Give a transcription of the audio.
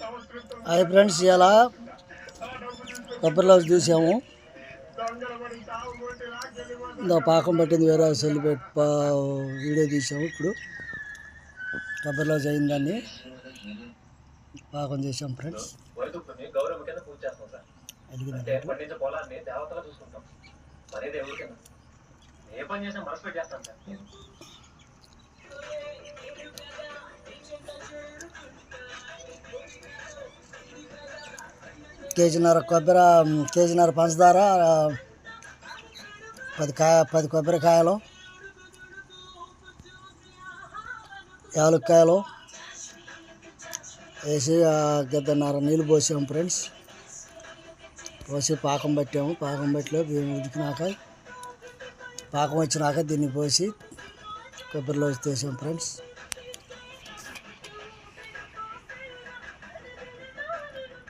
Hi friends, ఇలా కొబ్బరిలో చూసాము. పాకం పట్టింది, వేరే సెల్ వీడియో తీసాము. ఇప్పుడు కొబ్బరిలో అయిందాన్ని పాకం చేసాం ఫ్రెండ్స్. కేజీన్నర కొబ్బరి, కేజీన్నర పంచదార, 10 కొబ్బరికాయలు, యాలక్కాయలు వేసి గిద్దన్నర నీళ్ళు పోసాము ఫ్రెండ్స్. పోసి పాకం పట్టాము. పాకం పట్టిలో బియ్యం ఉడికినాక, పాకం వచ్చినాక దీన్ని పోసి కొబ్బరిలో తీసాం ఫ్రెండ్స్.